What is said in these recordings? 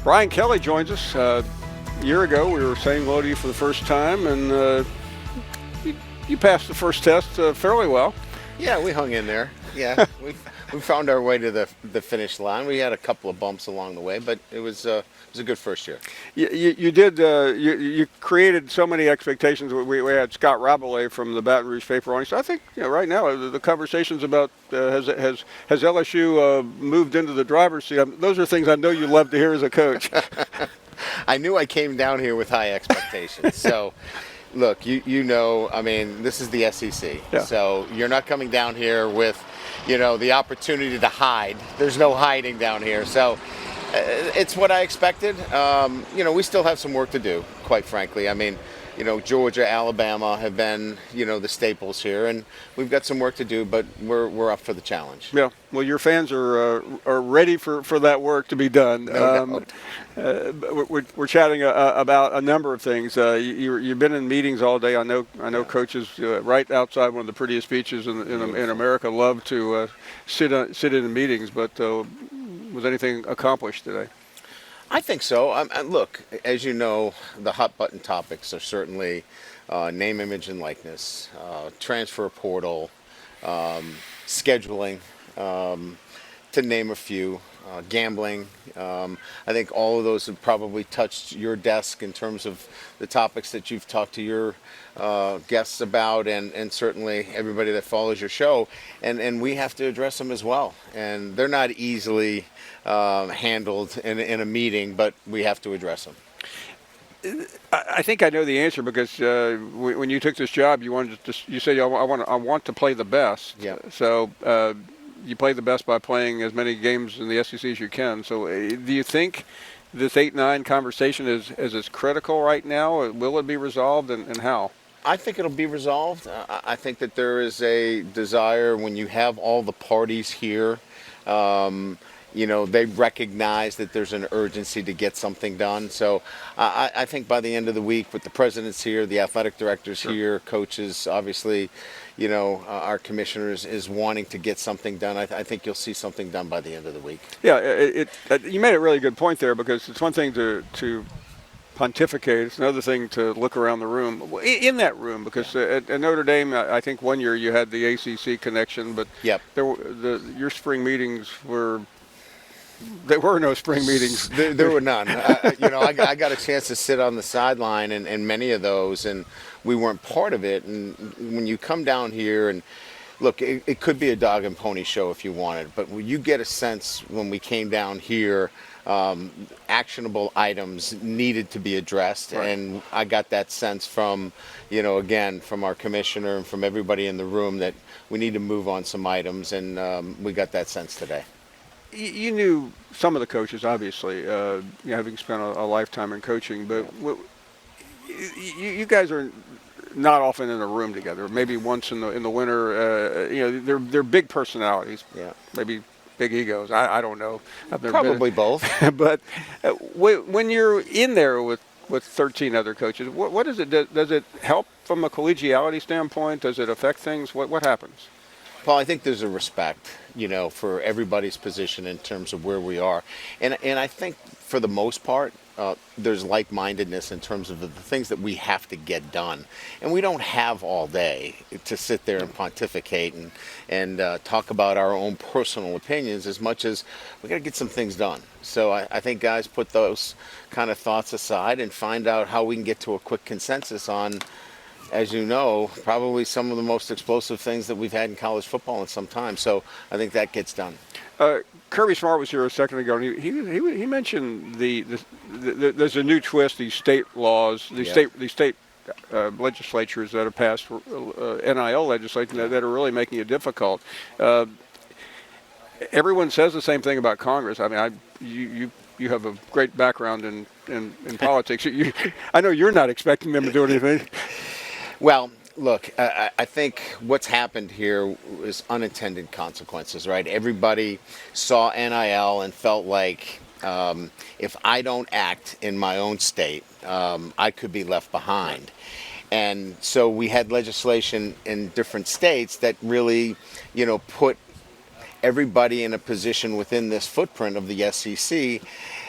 Brian Kelly joins us. A year ago, we were saying hello to you for the first time, and you passed the first test fairly well. Yeah, we hung in there. Yeah, we found our way to the finish line. We had a couple of bumps along the way, but it was a good first year. You did. You created so many expectations. We had Scott Rabelais from the Baton Rouge paper on. So I think right now the conversations about has LSU moved into the driver's seat. Those are things I know you love to hear as a coach. I knew I came down here with high expectations. So, look, you know, I mean, this is the SEC. Yeah. So you're not coming down here with, the opportunity to hide. There's no hiding down here. So it's what I expected. We still have some work to do, quite frankly. I mean, Georgia, Alabama have been, the staples here, and we've got some work to do, but we're up for the challenge. Yeah. Well, your fans are ready for that work to be done. No doubt. We're chatting about a number of things. You've been in meetings all day. I know coaches right outside one of the prettiest beaches in America love to sit in meetings. But was anything accomplished today? I think so. Look, as you know, the hot button topics are certainly name, image, and likeness, transfer portal, scheduling, to name a few, gambling. I think all of those have probably touched your desk in terms of the topics that you've talked to your guests about, and certainly everybody that follows your show. And we have to address them as well. And they're not easily handled in a meeting, but we have to address them. I think I know the answer because when you took this job, you said I want to play the best. Yeah. So you play the best by playing as many games in the SEC as you can. So do you think this 8-9 conversation is as critical right now? Will it be resolved, and how? I think it'll be resolved. I think that there is a desire when you have all the parties here. They recognize that there's an urgency to get something done. So I think by the end of the week, with the presidents here, the athletic directors here, coaches, obviously, our commissioners is wanting to get something done. I think you'll see something done by the end of the week. Yeah, you made a really good point there, because it's one thing to pontificate. It's another thing to look around the room, in that room, because at Notre Dame, I think one year you had the ACC connection, but yep. Your spring meetings were. There were no spring meetings. There were none. I got a chance to sit on the sideline and many of those, and we weren't part of it. And when you come down here, and look, it could be a dog and pony show if you wanted, but when you get a sense when we came down here, actionable items needed to be addressed. Right. And I got that sense from, again, from our commissioner and from everybody in the room that we need to move on some items, and we got that sense today. You knew some of the coaches, obviously, having spent a lifetime in coaching, but you guys are not often in a room together. Maybe once in the winter. They're big personalities. Yeah. Maybe big egos. I don't know. I've never Probably both. But when you're in there with 13 other coaches, what does it do? Does it help from a collegiality standpoint? Does it affect things? What happens? Paul, I think there's a respect, for everybody's position in terms of where we are. And I think for the most part, there's like-mindedness in terms of the things that we have to get done. And we don't have all day to sit there and pontificate and talk about our own personal opinions as much as we got to get some things done. So I think guys put those kind of thoughts aside and find out how we can get to a quick consensus on, as you know, probably some of the most explosive things that we've had in college football in some time. So I think that gets done. Kirby Smart was here a second ago, and he mentioned there's a new twist. These state laws, these state legislatures that have passed NIL legislation that are really making it difficult. Everyone says the same thing about Congress. I mean, you have a great background in politics. I know you're not expecting them to do anything. Well, look, I think what's happened here is unintended consequences, right? Everybody saw NIL and felt like if I don't act in my own state, I could be left behind. And so we had legislation in different states that really, put everybody in a position within this footprint of the SEC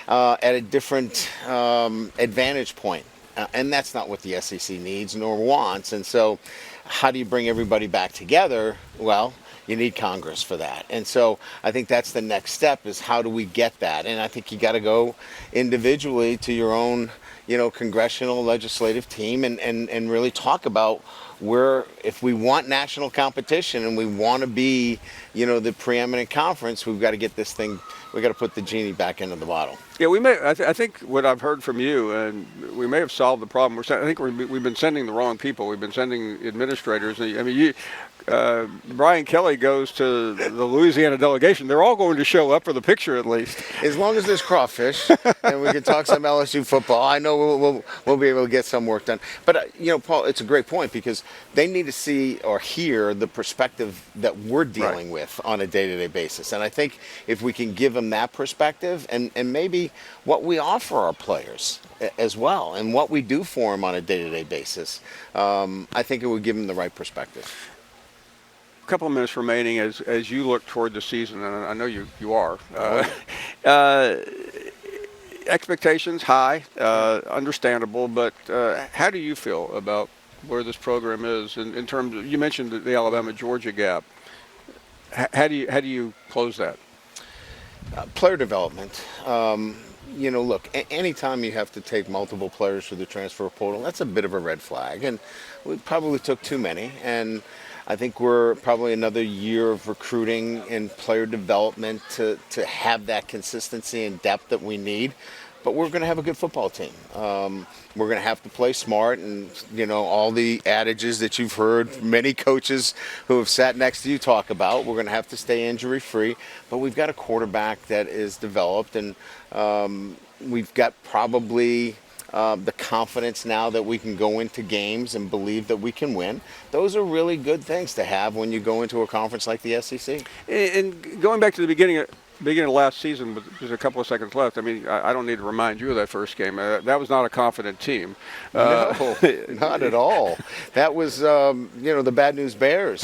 at a different advantage point. And that's not what the SEC needs nor wants. And so, how do you bring everybody back together? Well, you need Congress for that. And so I think that's the next step, is how do we get that? And I think you got to go individually to your own, congressional legislative team and really talk about where, if we want national competition and we want to be, the preeminent conference, we've got to get this thing, we've got to put the genie back into the bottle. Yeah, we may. I think what I've heard from you, and we may have solved the problem. I think we've been sending the wrong people. We've been sending administrators. I mean, Brian Kelly goes to the Louisiana delegation. They're all going to show up for the picture, at least. As long as there's crawfish and we can talk some LSU football, I know we'll be able to get some work done. But Paul, it's a great point, because they need to see or hear the perspective that we're dealing with on a day-to-day basis. And I think if we can give them that perspective, and maybe what we offer our players as well, and what we do for them on a day-to-day basis, I think it would give them the right perspective. Couple of minutes remaining as you look toward the season, and I know you are. Expectations high, understandable, but how do you feel about where this program is in terms of, you mentioned the Alabama-Georgia gap. How do you close that? Player development. Look, anytime you have to take multiple players through the transfer portal, that's a bit of a red flag, and we probably took too many. And I think we're probably another year of recruiting and player development to have that consistency and depth that we need. But we're going to have a good football team. We're going to have to play smart, and all the adages that you've heard many coaches who have sat next to you talk about. We're going to have to stay injury free, but we've got a quarterback that is developed, and we've got probably the confidence now that we can go into games and believe that we can win. Those are really good things to have when you go into a conference like the SEC. And going back to the beginning of last season, with just a couple of seconds left, I mean, I don't need to remind you of that first game. That was not a confident team. No, not at all. That was, the bad news bears.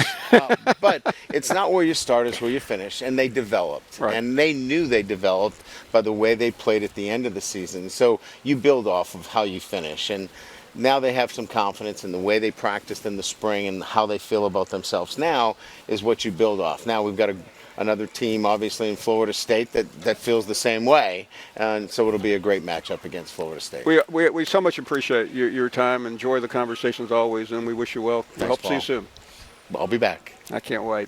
But it's not where you start, it's where you finish. And they developed. Right. And they knew they developed by the way they played at the end of the season. So you build off of how you finish. And now they have some confidence in the way they practiced in the spring, and how they feel about themselves now is what you build off. Now we've got another team, obviously, in Florida State that feels the same way, and so it'll be a great matchup against Florida State. We so much appreciate your time. Enjoy the conversations always, and we wish you well. Thanks, Hope to see Paul. you soon. I'll be back. I can't wait.